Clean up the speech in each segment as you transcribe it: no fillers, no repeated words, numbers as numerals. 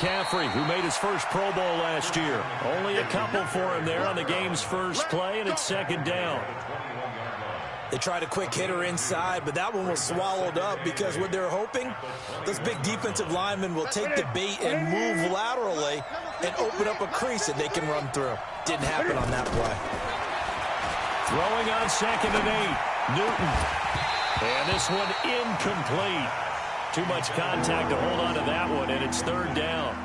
McCaffrey, who made his first Pro Bowl last year. Only a couple for him there on the game's first play, and it's second down. They tried a quick hitter inside, but that one was swallowed up because what they're hoping, those big defensive linemen will take the bait and move laterally and open up a crease that they can run through. Didn't happen on that play. Throwing on 2nd and 8. Newton. And this one incomplete. Too much contact to hold on to that one, and it's 3rd down.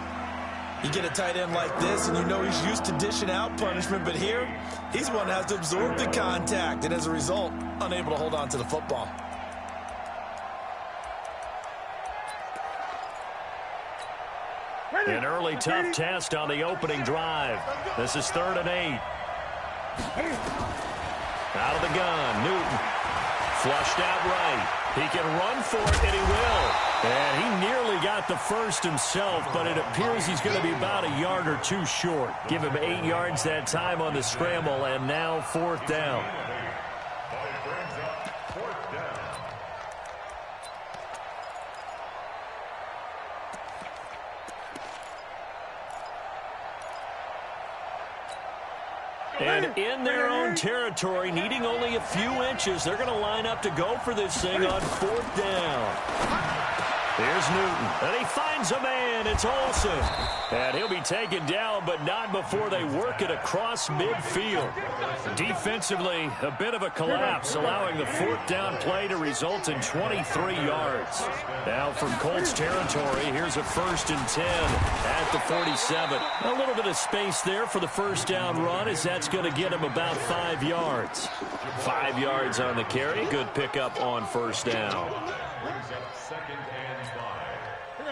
You get a tight end like this, and you know he's used to dishing out punishment, but here, he's one that has to absorb the contact, and as a result, unable to hold on to the football. An early tough test on the opening drive. This is 3rd and 8. Out of the gun, Newton. Flushed out right. He can run for it, and he will. And he nearly got the first himself, but it appears he's going to be about a yard or two short. Give him 8 yards that time on the scramble, and now 4th down. And in their own territory, needing only a few inches, they're going to line up to go for this thing on 4th down. Here's Newton, and he finds a man. It's Olsen. And he'll be taken down, but not before they work it across midfield. Defensively, a bit of a collapse, allowing the 4th down play to result in 23 yards. Now from Colts territory, here's a 1st and 10 at the 47. A little bit of space there for the 1st down run, as that's going to get him about 5 yards. 5 yards on the carry. Good pickup on 1st down.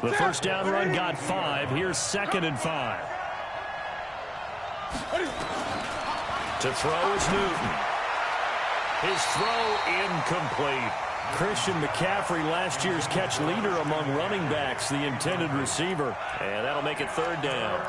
The 1st down run got 5. Here's 2nd and 5. To throw is Newton. His throw incomplete. Christian McCaffrey, last year's catch leader among running backs, the intended receiver. And that'll make it 3rd down.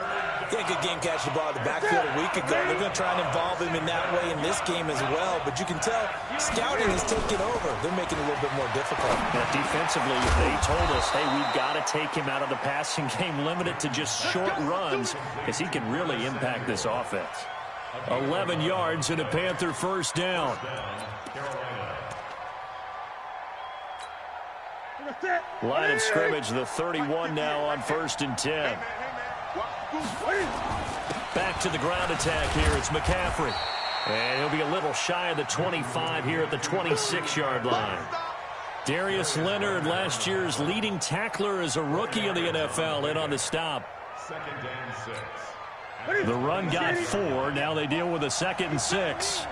He had a good game catching the ball in the backfield a week ago. They're going to try and involve him in that way in this game as well. But you can tell scouting is taking over. They're making it a little bit more difficult. Now, defensively, they told us, hey, we've got to take him out of the passing game, limit it to just short runs, as he can really impact this offense. 11 yards and a Panther 1st down. Line of scrimmage, the 31 now on 1st and 10. Back to the ground attack here. It's McCaffrey. And he'll be a little shy of the 25 here at the 26-yard line. Darius Leonard, last year's leading tackler as a rookie in the NFL, in on the stop. The run got 4. Now they deal with a 2nd and 6.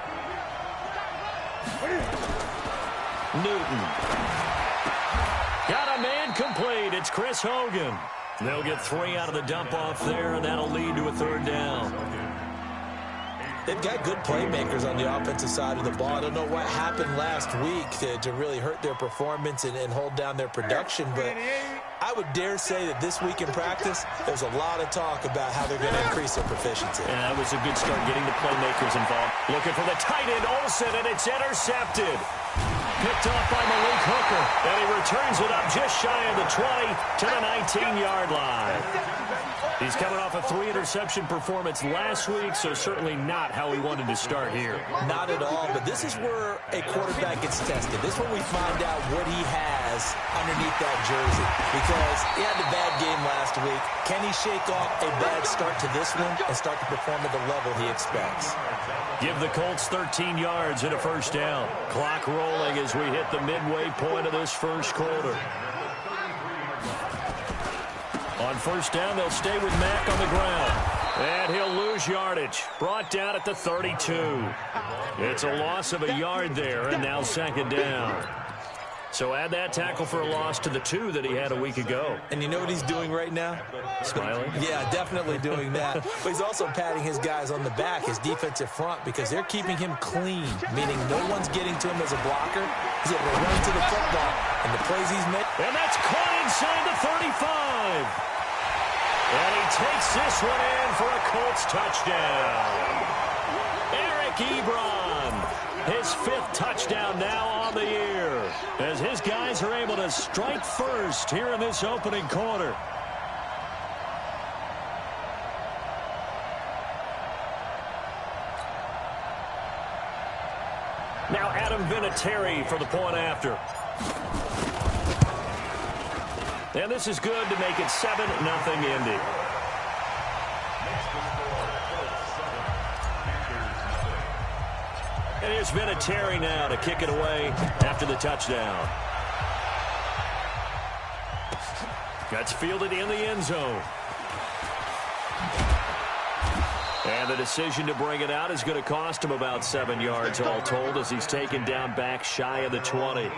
Newton. Got a man complete. It's Chris Hogan. They'll get 3 out of the dump-off there, and that'll lead to a 3rd down. They've got good playmakers on the offensive side of the ball. I don't know what happened last week to really hurt their performance and hold down their production, but I would dare say that this week in practice, there's a lot of talk about how they're going to increase their proficiency. And that was a good start getting the playmakers involved. Looking for the tight end, Olsen, and it's intercepted. Picked off by Malik Hooker, and he returns it up just shy of the 20 to the 19-yard line. He's coming off a 3-interception performance last week, so certainly not how he wanted to start here. Not at all, but this is where a quarterback gets tested. This is when we find out what he has underneath that jersey, because he had a bad game last week. Can he shake off a bad start to this one and start to perform at the level he expects? Give the Colts 13 yards and a 1st down. Clock rolling as we hit the midway point of this 1st quarter. On 1st down, they'll stay with Mack on the ground. And he'll lose yardage. Brought down at the 32. It's a loss of a yard there, and now 2nd down. So add that tackle for a loss to the 2 that he had a week ago. And you know what he's doing right now? Smiling? Yeah, definitely doing that. But he's also patting his guys on the back, his defensive front, because they're keeping him clean, meaning no one's getting to him as a blocker. He's able to run to the football, and the plays he's made. And that's caught inside the 35. And he takes this one in for a Colts touchdown. Eric Ebron, his 5th touchdown now on the year, as his guys are able to strike first here in this opening quarter. Now Adam Vinatieri for the point after. And this is good to make it 7-0 Indy. And here's Vinatieri now to kick it away after the touchdown. That's fielded in the end zone. And the decision to bring it out is going to cost him about 7 yards all told as he's taken down back shy of the 20.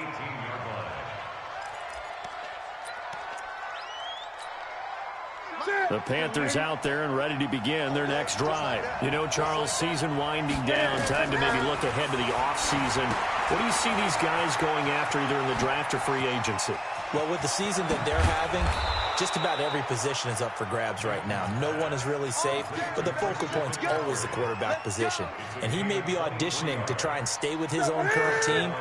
The Panthers out there and ready to begin their next drive. You know, Charles, season winding down, time to maybe look ahead to the offseason. What do you see these guys going after either in the draft or free agency? Well, with the season that they're having, just about every position is up for grabs right now. No one is really safe, but the focal point's always the quarterback position. And he may be auditioning to try and stay with his own current team.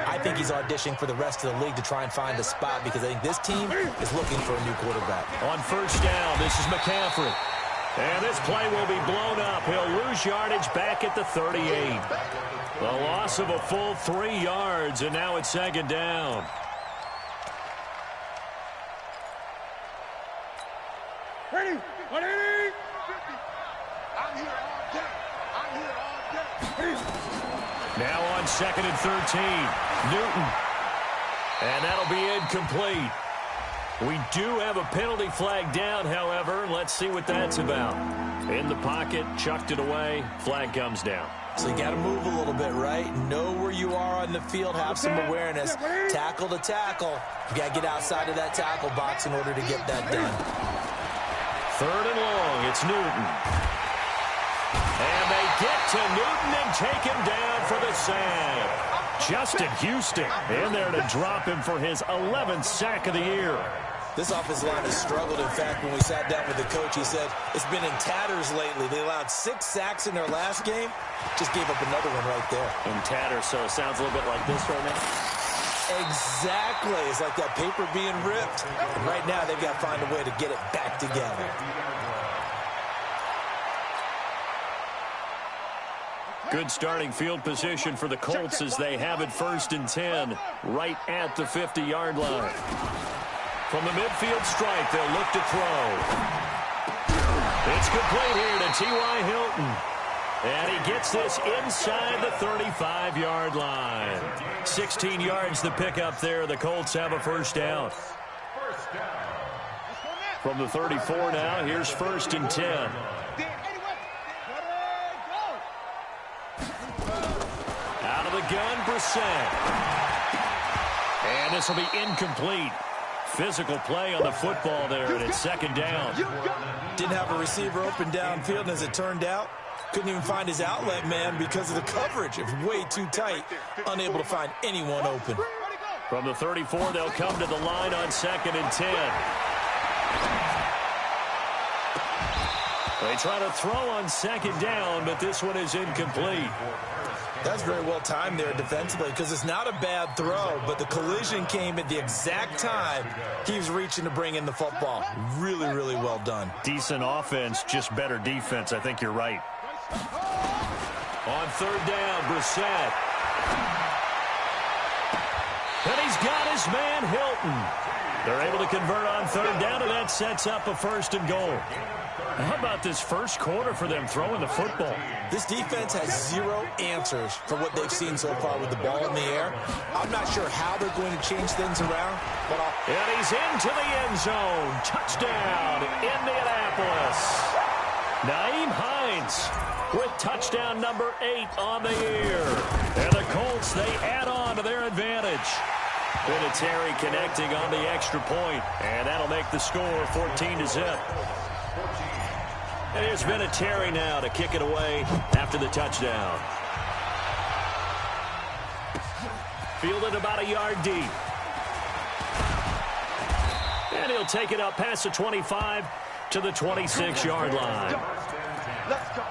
I think he's auditioning for the rest of the league to try and find a spot because I think this team is looking for a new quarterback. On first down, this is McCaffrey. And this play will be blown up. He'll lose yardage back at the 38. The loss of a full 3 yards, and now it's second down. Ready? I'm here all day. I'm here all day. Now on 2nd and 13, Newton. And that'll be incomplete. We do have a penalty flag down, however. Let's see what that's about. In the pocket, chucked it away, flag comes down. So you got to move a little bit, right? Know where you are on the field, have some awareness. Tackle to tackle. You got to get outside of that tackle box in order to get that done. 3rd and long, it's Newton. And they get to Newton and take him down for the sack. Justin Houston in there to drop him for his 11th sack of the year. This offensive line has struggled. In fact, when we sat down with the coach, he said it's been in tatters lately. They allowed 6 sacks in their last game. Just gave up another one right there. In tatters, so it sounds a little bit like this right now. Exactly. It's like that paper being ripped. And right now, they've got to find a way to get it back together. Good starting field position for the Colts as they have it 1st and 10 right at the 50-yard line. From the midfield stripe, they'll look to throw. It's complete here to T.Y. Hilton. And he gets this inside the 35-yard line. 16 yards to pick up there. The Colts have a first down. From the 34 now, here's 1st and 10. Out of the gun, Brissett. And this will be incomplete. Physical play on the football there, and it's 2nd down. Didn't have a receiver open downfield, and as it turned out, couldn't even find his outlet man because of the coverage. It was way too tight, unable to find anyone open. From the 34, they'll come to the line on 2nd and 10. They try to throw on 2nd down, but this one is incomplete. That's very well timed there defensively because it's not a bad throw, but the collision came at the exact time he was reaching to bring in the football. Really, really well done. Decent offense, just better defense. I think you're right. On 3rd down, Brissett. And he's got his man, Hilton. They're able to convert on 3rd down, and that sets up a 1st and goal. How about this first quarter for them throwing the football? This defense has 0 answers for what they've seen so far with the ball in the air. I'm not sure how they're going to change things around, but and he's into the end zone. Touchdown, Indianapolis. Nyheim Hines with touchdown number 8 on the year. And the Colts, they add on to their advantage. Vinatieri connecting on the extra point, and that'll make the score 14-0. And here's Vinatieri now to kick it away after the touchdown. Fielded about a yard deep. And he'll take it up past the 25 to the 26-yard line. Let's go.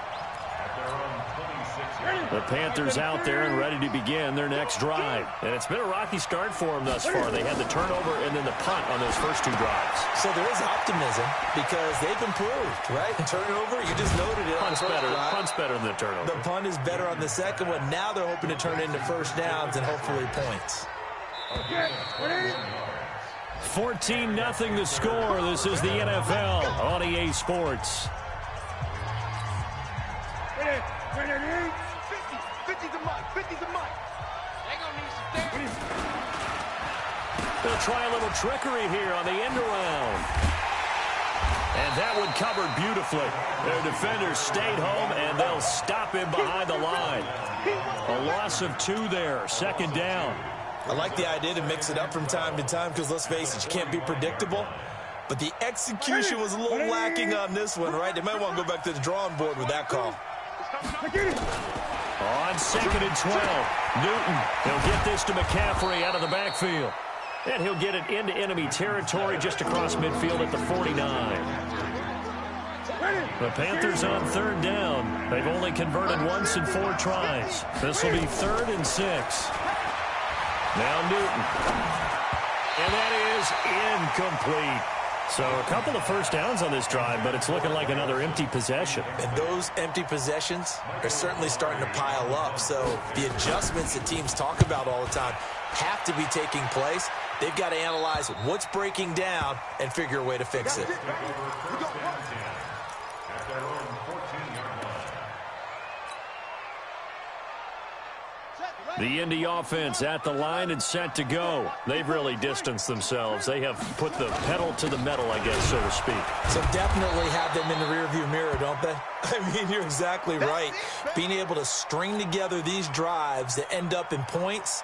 The Panthers out there and ready to begin their next drive. And it's been a rocky start for them thus far. They had the turnover and then the punt on those first two drives. So there is optimism because they've improved, right? Turnover, you just noted it. Punt's better. Punt's better than the turnover. The punt is better on the second one. Now they're hoping to turn into first downs and hopefully points. 14-0 the score. This is the NFL on EA Sports. 50's a month. 50's a month. They gonna need some damage. They'll try a little trickery here on the end around. And that one covered beautifully. Their defenders stayed home, and they'll stop him behind the line. A loss of 2 there. Second down. I like the idea to mix it up from time to time because, let's face it, you can't be predictable. But the execution was a little lacking on this one, right? They might want to go back to the drawing board with that call. On 2nd and 12, Newton, he'll get this to McCaffrey out of the backfield. And he'll get it into enemy territory just across midfield at the 49. The Panthers on 3rd down. They've only converted once in 4 tries. This will be 3rd and 6. Now Newton. And that is incomplete. So a couple of first downs on this drive, but it's looking like another empty possession. And those empty possessions are certainly starting to pile up. So the adjustments that teams talk about all the time have to be taking place. They've got to analyze what's breaking down and figure a way to fix it. The Indy offense at the line and set to go. They've really distanced themselves. They have put the pedal to the metal, I guess, so to speak. So definitely have them in the rearview mirror, don't they? I mean, you're exactly right. Being able to string together these drives that end up in points,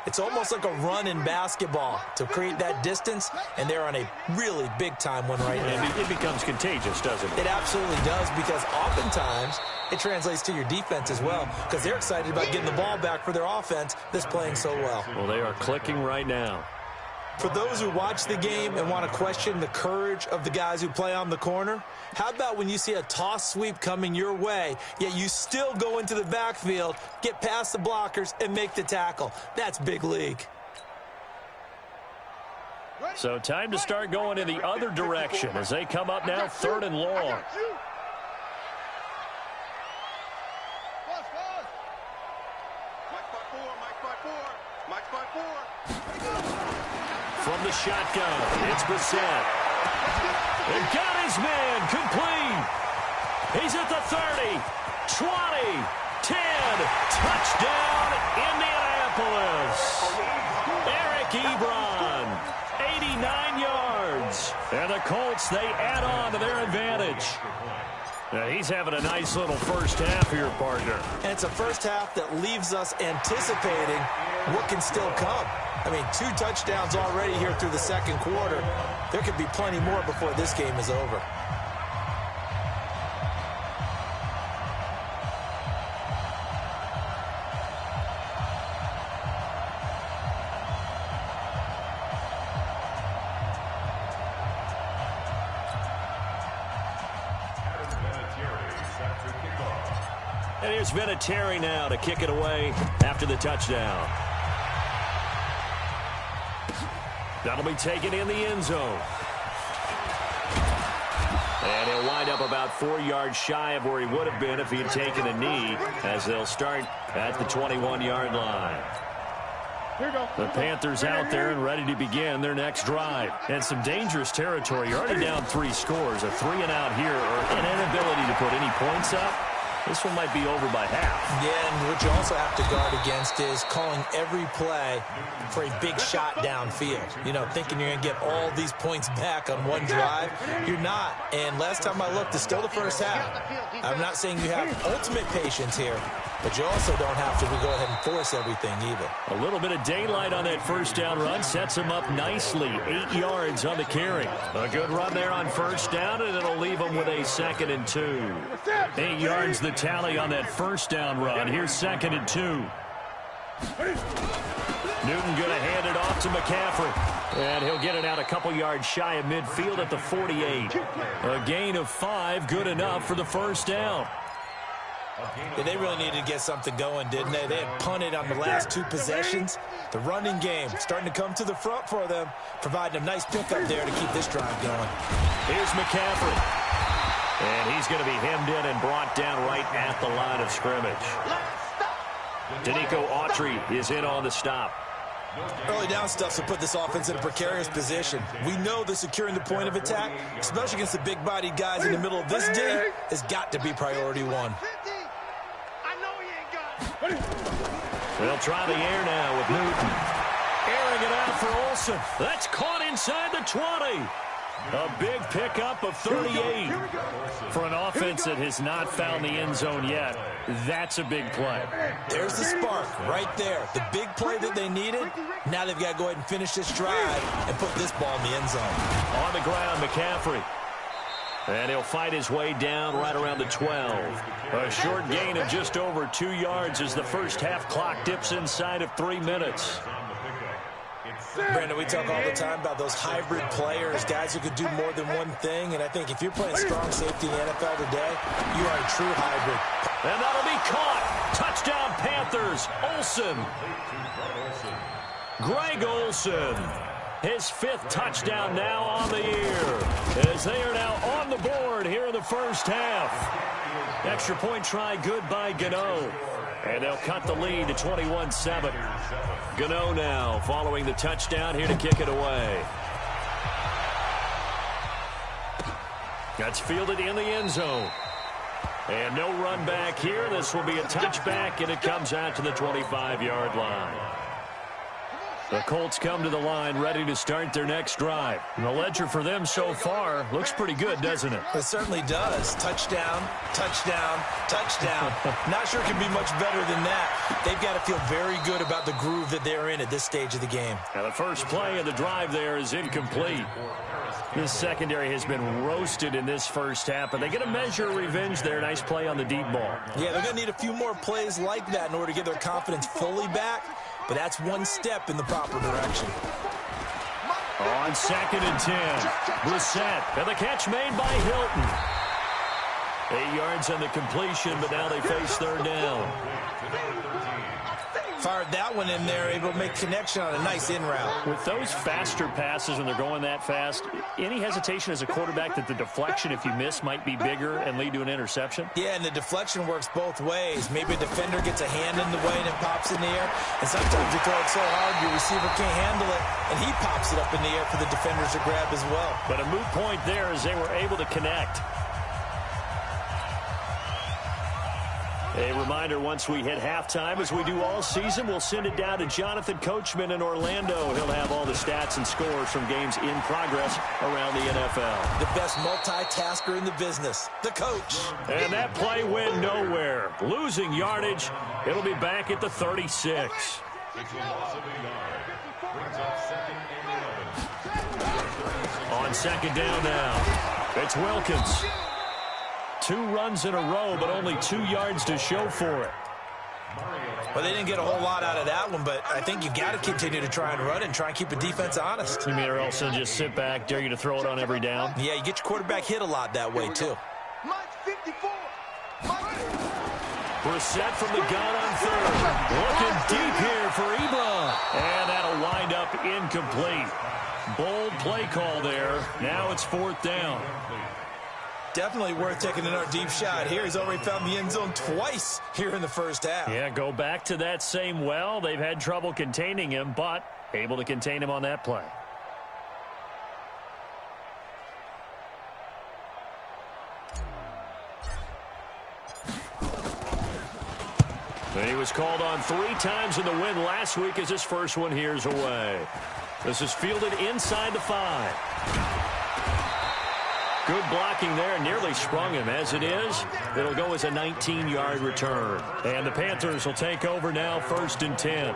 it's almost like a run in basketball to create that distance, and they're on a really big-time one right now. It becomes contagious, doesn't it? It absolutely does, because oftentimes it translates to your defense as well, because they're excited about getting the ball back for their offense that's playing so well. Well, they are clicking right now. For those who watch the game and want to question the courage of the guys who play on the corner, how about when you see a toss sweep coming your way, yet you still go into the backfield, get past the blockers, and make the tackle? That's big league. So time to start going in the other direction as they come up now 3rd and long. From the shotgun, it's Brissett. And got his man complete. He's at the 30, 20, 10. Touchdown, Indianapolis. Eric Ebron, 89 yards. And the Colts, they add on to their advantage. Now, he's having a nice little first half here, partner. And it's a first half that leaves us anticipating what can still come. I mean, 2 touchdowns already here through the second quarter. There could be plenty more before this game is over. And here's Vinatieri now to kick it away after the touchdown. That'll be taken in the end zone. And he'll wind up about 4 yards shy of where he would have been if he had taken a knee, as they'll start at the 21-yard line. The Panthers out there and ready to begin their next drive. And some dangerous territory. You're already down 3 scores. A 3-and-out here, or an inability to put any points up. This one might be over by half. Yeah, and what you also have to guard against is calling every play for a big shot downfield. You know, thinking you're going to get all these points back on one drive. You're not. And last time I looked, it's still the first half. I'm not saying you have ultimate patience here, but you also don't have to go ahead and force everything either. A little bit of daylight on that first down run sets him up nicely. 8 yards on the carry. A good run there on first down, and it'll leave him with a 2nd and 2. 8 yards the tally on that first down run. Here's 2nd and 2. Newton going to hand it off to McCaffrey. And he'll get it out a couple yards shy of midfield at the 48. A gain of 5, good enough for the first down. Yeah, they really needed to get something going, didn't they? They had punted on the last 2 possessions. The running game starting to come to the front for them, providing a nice pickup there to keep this drive going. Here's McCaffrey. And he's going to be hemmed in and brought down right at the line of scrimmage. Danico Autry is in on the stop. Early down stuff to put this offense in a precarious position. We know that securing the point of attack, especially against the big-bodied guys in the middle of this D, has got to be priority 1. They'll try the air now with Newton. Airing it out for Olsen. That's caught inside the 20. A big pickup of 38. For an offense that has not found the end zone yet, that's a big play. There's the spark right there. The big play that they needed. Now they've got to go ahead and finish this drive and put this ball in the end zone. On the ground, McCaffrey. And he'll fight his way down right around the 12. A short gain of just over 2 yards as the first half clock dips inside of 3 minutes. Brandon, we talk all the time about those hybrid players, guys who could do more than one thing. And I think if you're playing strong safety in the NFL today, you are a true hybrid. And that'll be caught. Touchdown, Panthers. Olsen. Greg Olsen. His 5th touchdown now on the year, as they are now on the board here in the first half. Extra point try good by Gano. And they'll cut the lead to 21-7. Gano now following the touchdown here to kick it away. That's fielded in the end zone. And no run back here. This will be a touchback, and it comes out to the 25-yard line. The Colts come to the line ready to start their next drive. And the ledger for them so far looks pretty good, doesn't it? It certainly does. Touchdown, touchdown, touchdown. Not sure it can be much better than that. They've got to feel very good about the groove that they're in at this stage of the game. Now the first play of the drive there is incomplete. This secondary has been roasted in this first half, but they get a measure of revenge there. Nice play on the deep ball. Yeah, they're going to need a few more plays like that in order to get their confidence fully back. But that's one step in the proper direction. On 2nd and 10, Brissett, and the catch made by Hilton. 8 yards on the completion, but now they face 3rd down. Fired that one in there, able to make connection on a nice in route. With those faster passes when they're going that fast, any hesitation as a quarterback that the deflection, if you miss, might be bigger and lead to an interception? Yeah, and the deflection works both ways. Maybe a defender gets a hand in the way and it pops in the air. And sometimes you throw it so hard your receiver can't handle it, and he pops it up in the air for the defenders to grab as well. But a moot point there as they were able to connect. A reminder, once we hit halftime, as we do all season, we'll send it down to Jonathan Coachman in Orlando. He'll have all the stats and scores from games in progress around the NFL. The best multitasker in the business, the coach. And that play went nowhere. Losing yardage. It'll be back at the 36. On 2nd down now, it's Wilkins. 2 runs in a row, but only 2 yards to show for it. Well, they didn't get a whole lot out of that one, but I think you got to continue to try and run and try and keep the defense honest. You mean or else they'll just sit back, dare you to throw it on every down? Yeah, you get your quarterback hit a lot that way, too. Brissett from the gun on 3rd. Looking deep here for Ebron. And that'll wind up incomplete. Bold play call there. Now it's 4th down. Definitely worth taking another deep shot here. He's already found the end zone twice here in the first half. Yeah, go back to that same well. They've had trouble containing him, but able to contain him on that play. He was called on 3 times in the win last week as his first one here's away. This is fielded inside the 5. Good blocking there, nearly sprung him. As it is, it'll go as a 19-yard return. And the Panthers will take over now, 1st and 10.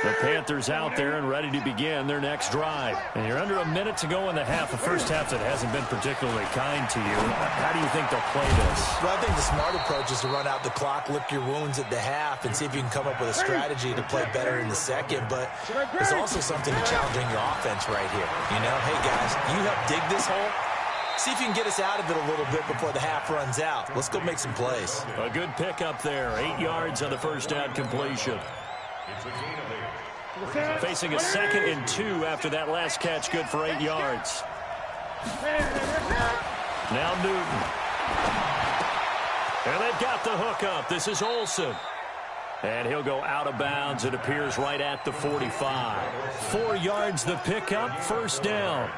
The Panthers out there and ready to begin their next drive. And you're under a minute to go in the half. A first half that hasn't been particularly kind to you. How do you think they'll play this? Well, I think the smart approach is to run out the clock, lick your wounds at the half, and see if you can come up with a strategy to play better in the second. But there's also something to challenging your offense right here. You know, hey, guys, you help dig this hole, See if you can get us out of it a little bit before the half runs out. Let's go make some plays. A good pickup there. 8 yards on the first down completion. Facing a 2nd and 2 after that last catch, good for 8 yards. Now Newton. And they've got the hook up. This is Olsen. And he'll go out of bounds. It appears right at the 45. 4 yards the pickup, first down.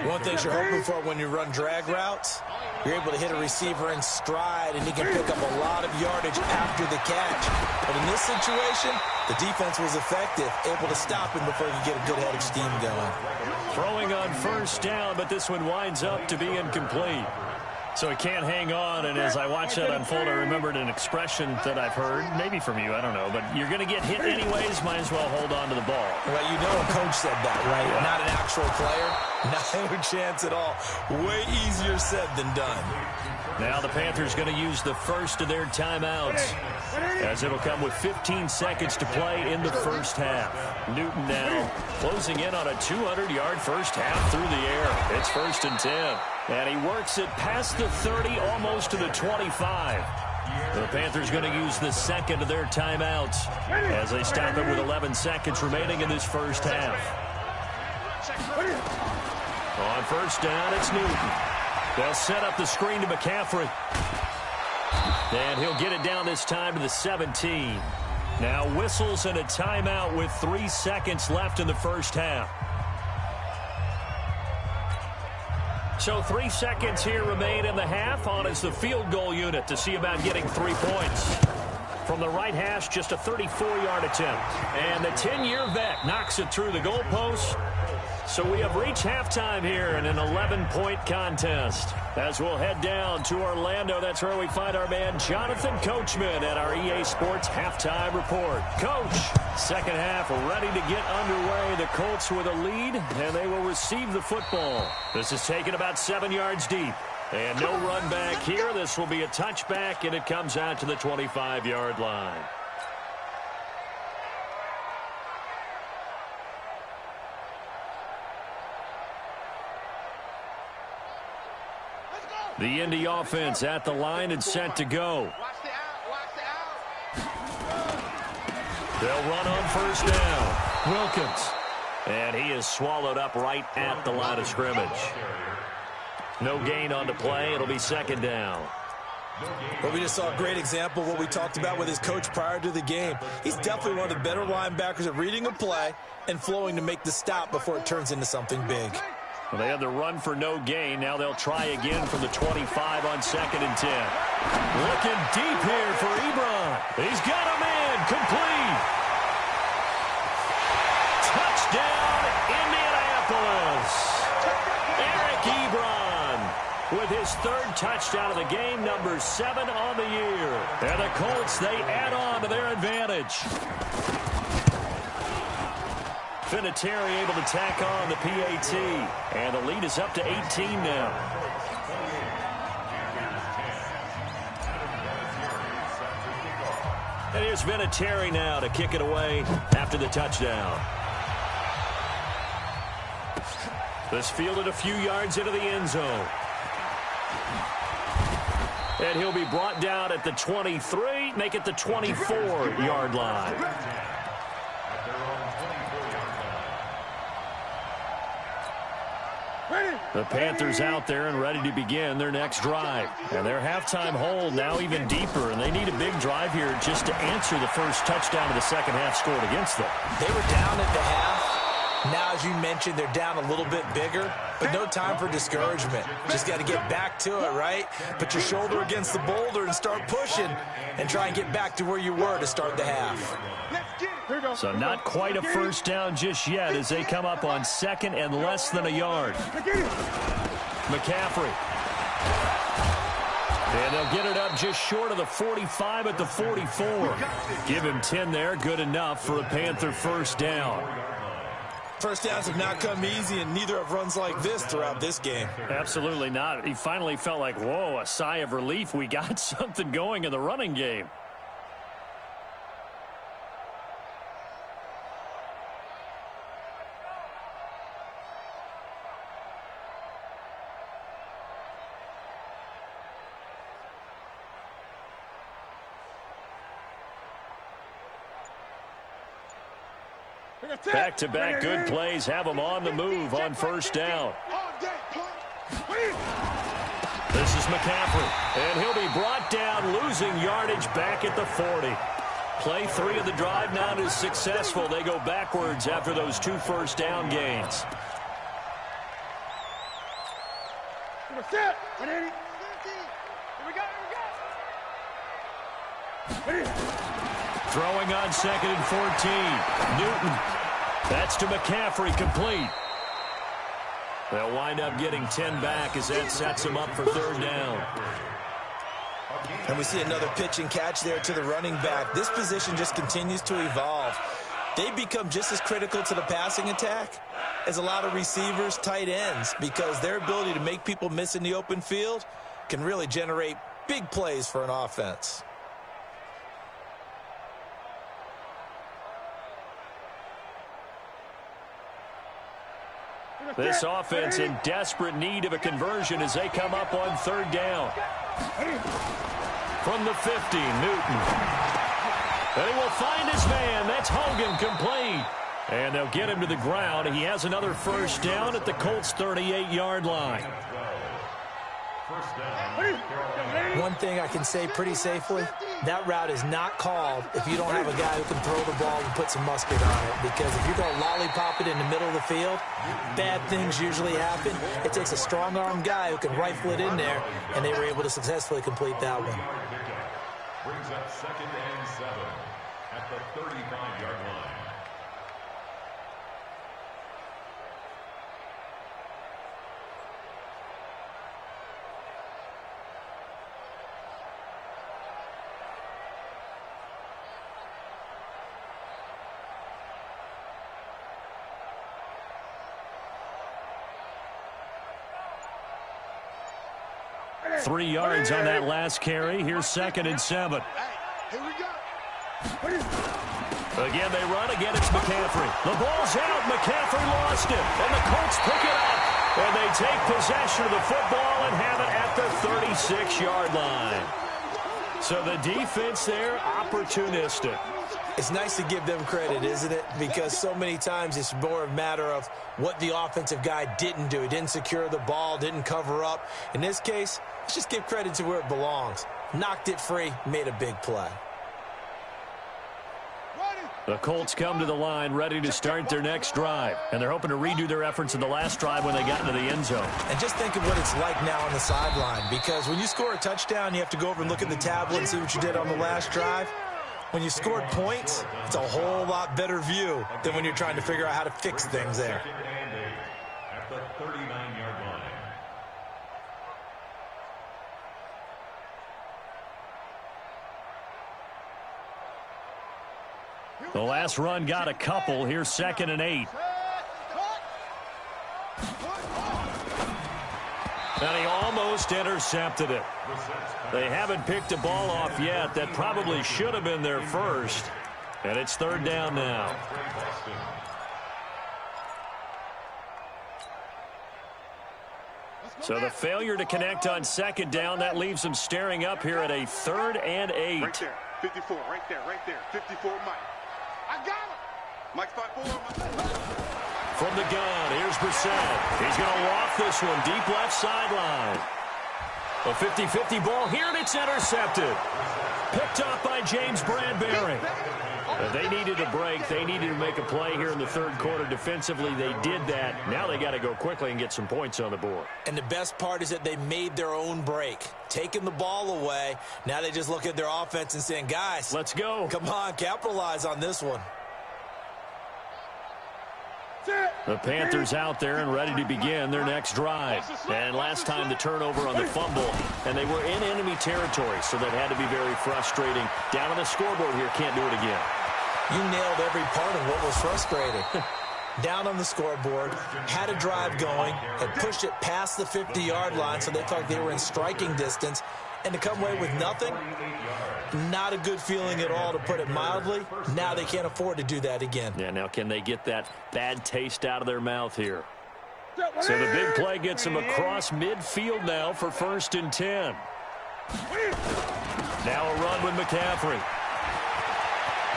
One thing you're hoping for when you run drag routes, you're able to hit a receiver in stride, and he can pick up a lot of yardage after the catch. But in this situation, the defense was effective, able to stop him before he could get a good head of steam going. Throwing on first down, but this one winds up to be incomplete. So he can't hang on, and as I watched that unfold, I remembered an expression that I've heard, maybe from you, I don't know, but you're going to get hit anyways, might as well hold on to the ball. Well, you know a coach said that, right? Yeah. Not an actual player. No chance at all. Way easier said than done. Now the Panthers going to use the first of their timeouts, as it'll come with 15 seconds to play in the first half. Newton now closing in on a 200-yard first half through the air. It's 1st and 10. And he works it past the 30, almost to the 25. The Panthers going to use the second of their timeouts as they stop it with 11 seconds remaining in this first half. On first down, it's Newton. They'll set up the screen to McCaffrey. And he'll get it down this time to the 17. Now whistles and a timeout with 3 seconds left in the first half. So 3 seconds here remain in the half. On is the field goal unit to see about getting 3 points. From the right hash, just a 34-yard attempt. And the 10-year vet knocks it through the goalpost. So we have reached halftime here in an 11-point contest. As we'll head down to Orlando, that's where we find our man Jonathan Coachman at our EA Sports Halftime Report. Coach, second half ready to get underway. The Colts with a lead, and they will receive the football. This is taken about 7 yards deep. And no run back here. This will be a touchback, and it comes out to the 25-yard line. The Indy offense at the line and set to go. They'll run on first down. Wilkins. And he is swallowed up right at the line of scrimmage. No gain on the play. It'll be second down. Well, we just saw a great example of what we talked about with his coach prior to the game. He's definitely one of the better linebackers at reading a play and flowing to make the stop before it turns into something big. Well, they had the run for no gain. Now they'll try again from the 25 on 2nd and 10. Looking deep here for Ebron. He's got a man complete. Touchdown, Indianapolis. Eric Ebron with his 3rd touchdown of the game, number 7 on the year. And the Colts, they add on to their advantage. Vinatieri able to tack on the PAT. And the lead is up to 18 now. And here's Vinatieri now to kick it away after the touchdown. This fielded a few yards into the end zone. And he'll be brought down at the 23, make it the 24-yard line. The Panthers out there and ready to begin their next drive. And their halftime hold now even deeper, and they need a big drive here just to answer the first touchdown of the second half scored against them. They were down at the half. Now, as you mentioned, they're down a little bit bigger, but no time for discouragement. Just got to get back to it, right? Put your shoulder against the boulder and start pushing and try and get back to where you were to start the half. So not quite a first down just yet as they come up on 2nd and less than a yard. McCaffrey. And they'll get it up just short of the 45 at the 44. Give him 10 there. Good enough for a Panther first down. First downs have not come easy, and neither have runs like this throughout this game. Absolutely not. He finally felt like, whoa, a sigh of relief. We got something going in the running game. Back-to-back good plays have them on the move on first down. This is McCaffrey, and he'll be brought down, losing yardage back at the 40. Play 3 of the drive now is successful. They go backwards after those 2 first down gains. Throwing on 2nd and 14. Newton. That's to McCaffrey, complete. They'll wind up getting 10 back as that sets them up for 3rd down. And we see another pitch and catch there to the running back. This position just continues to evolve. They become just as critical to the passing attack as a lot of receivers, tight ends, because their ability to make people miss in the open field can really generate big plays for an offense. This offense in desperate need of a conversion as they come up on 3rd down. From the 50, Newton. They will find his man. That's Hogan, complete. And they'll get him to the ground. He has another first down at the Colts' 38-yard line. One thing I can say pretty safely, that route is not called if you don't have a guy who can throw the ball and put some mustard on it. Because if you're going to lollipop it in the middle of the field, bad things usually happen. It takes a strong-arm guy who can rifle it in there, and they were able to successfully complete that one. Brings up 2nd and 7 at the 35-yard line. Three yards on that last carry. Here's 2nd and 7. Here we go. Again, they run. Again, it's McCaffrey. The ball's out. McCaffrey lost it. And the Colts pick it up. And they take possession of the football and have it at the 36-yard line. So the defense there, opportunistic. It's nice to give them credit, isn't it? Because so many times it's more a matter of what the offensive guy didn't do. He didn't secure the ball, didn't cover up. In this case, let's just give credit to where it belongs. Knocked it free, made a big play. The Colts come to the line ready to start their next drive. And they're hoping to redo their efforts in the last drive when they got into the end zone. And just think of what it's like now on the sideline. Because when you score a touchdown, you have to go over and look at the tablet and see what you did on the last drive. When you scored points, it's a whole lot better view than when you're trying to figure out how to fix things there. At the 39-yard line. The last run got a couple. Here's 2nd and 8. And he almost intercepted it. They haven't picked a ball off yet. That probably should have been their first. And it's 3rd down now. So the failure to connect on 2nd down, that leaves them staring up here at a 3rd and 8. Right there. 54. Right there. 54, Mike. I got him. Mike's 5-4. From the gun, here's Brissett. He's going to loft this one deep left sideline. A 50-50 ball here, and it's intercepted. Picked up by James Bradbury. They needed a break. They needed to make a play here in the 3rd quarter. Defensively, they did that. Now they got to go quickly and get some points on the board. And the best part is that they made their own break. Taking the ball away. Now they just look at their offense and saying, guys, let's go. Come on, capitalize on this one. The Panthers out there and ready to begin their next drive. And last time the turnover on the fumble, and they were in enemy territory, so that had to be very frustrating. Down on the scoreboard here, can't do it again. You nailed every part of what was frustrating. Down on the scoreboard, had a drive going, had pushed it past the 50-yard line, so they thought they were in striking distance, and to come away with nothing, not a good feeling at all, to put it mildly. Now they can't afford to do that again. Yeah, now can they get that bad taste out of their mouth here? So the big play gets them across midfield now for 1st and 10. Now a run with McCaffrey.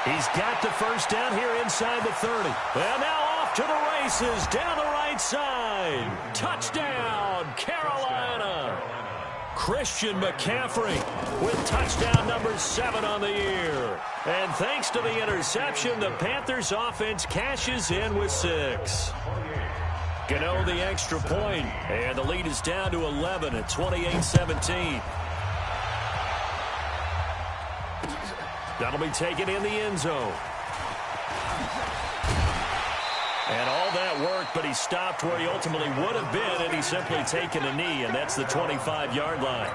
He's got the first down here inside the 30. And now off to the races down the right side. Touchdown, Carolina. Christian McCaffrey with touchdown number 7 on the year. And thanks to the interception, the Panthers offense cashes in with 6. Gano the extra point, and the lead is down to 11 at 28-17. That'll be taken in the end zone. And all that worked, but he stopped where he ultimately would have been, and he's simply taken a knee, and that's the 25-yard line.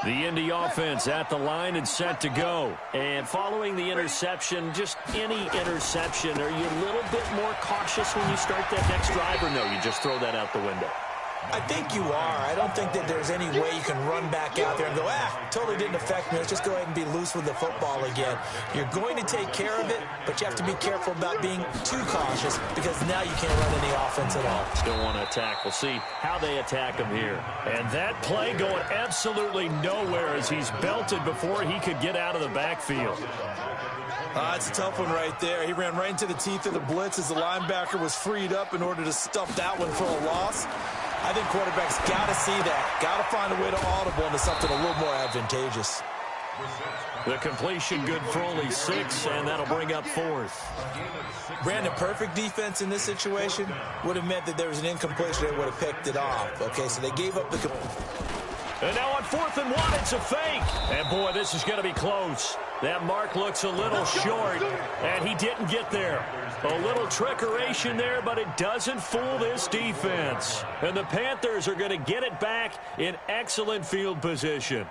The Indy offense at the line and set to go. And following the interception, just any interception, are you a little bit more cautious when you start that next drive, or no, you just throw that out the window? I think you are. I don't think that there's any way you can run back out there and go, totally didn't affect me. Let's just go ahead and be loose with the football again. You're going to take care of it, but you have to be careful about being too cautious because now you can't run any offense at all. Still want to attack. We'll see how they attack him here. And that play going absolutely nowhere as he's belted before he could get out of the backfield. It's a tough one right there. He ran right into the teeth of the blitz as the linebacker was freed up in order to stuff that one for a loss. I think quarterbacks got to see that. Got to find a way to audible into something a little more advantageous. The completion good for only 6, and that'll bring up 4th. Brandon, perfect defense in this situation would have meant that there was an incompletion. They would have picked it off. Okay, so they gave up the... And now on 4th and 1, it's a fake. And, boy, this is going to be close. That mark looks a little short, and he didn't get there. A little trickeration there, but it doesn't fool this defense. And the Panthers are going to get it back in excellent field position.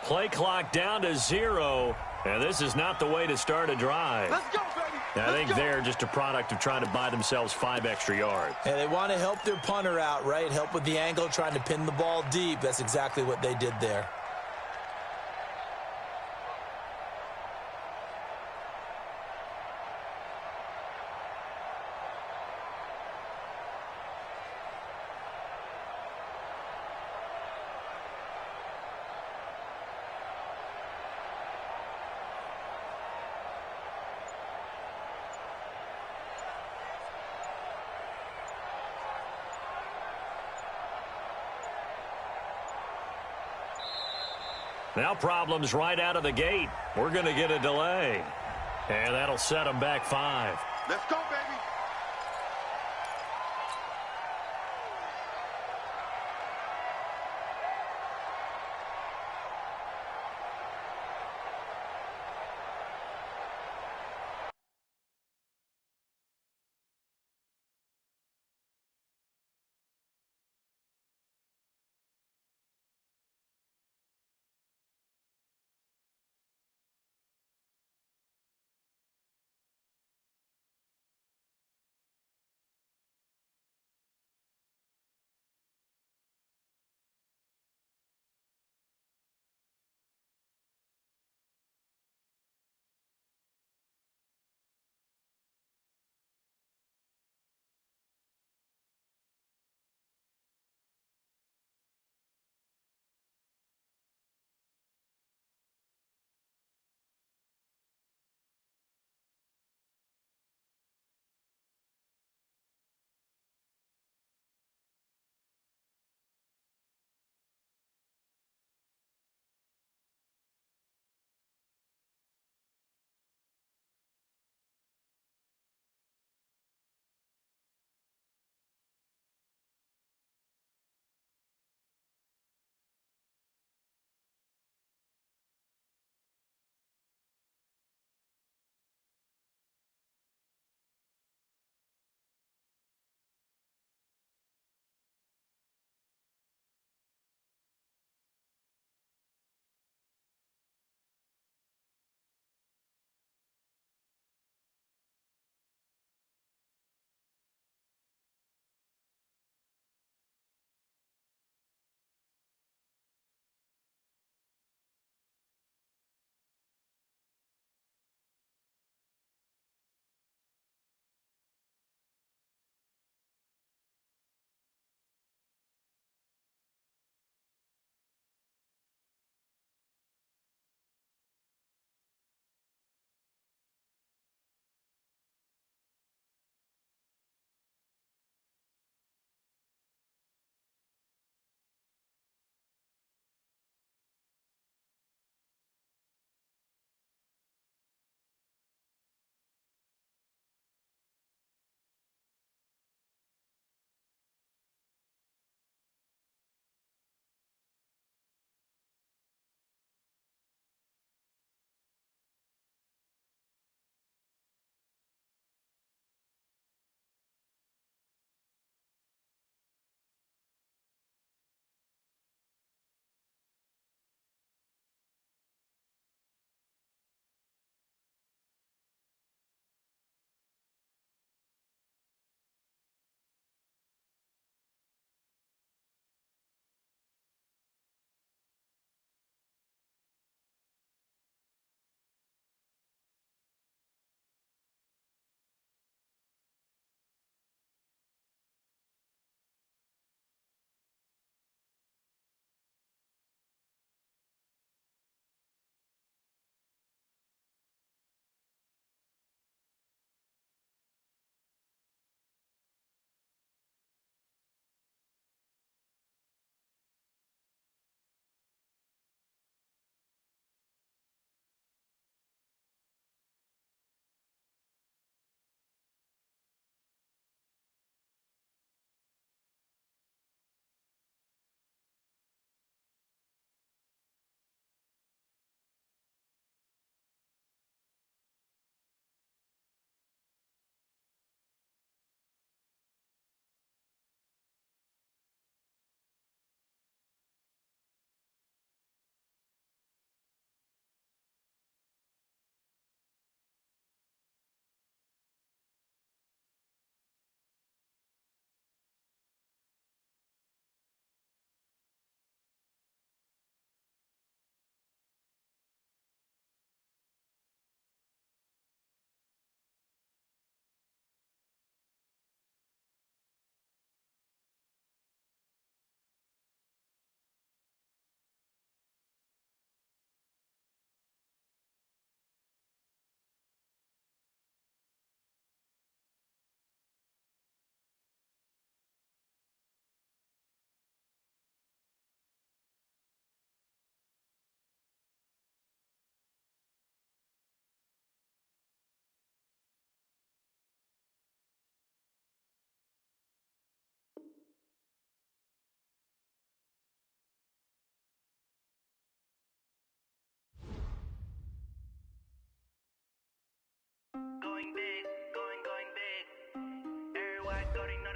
Play clock down to 0, and this is not the way to start a drive. Let's go, baby. I think they're just a product of trying to buy themselves 5 extra yards. And they want to help their punter out, right? Help with the angle, trying to pin the ball deep. That's exactly what they did there. Now problems right out of the gate. We're going to get a delay. And that'll set them back 5. Let's go, baby. 39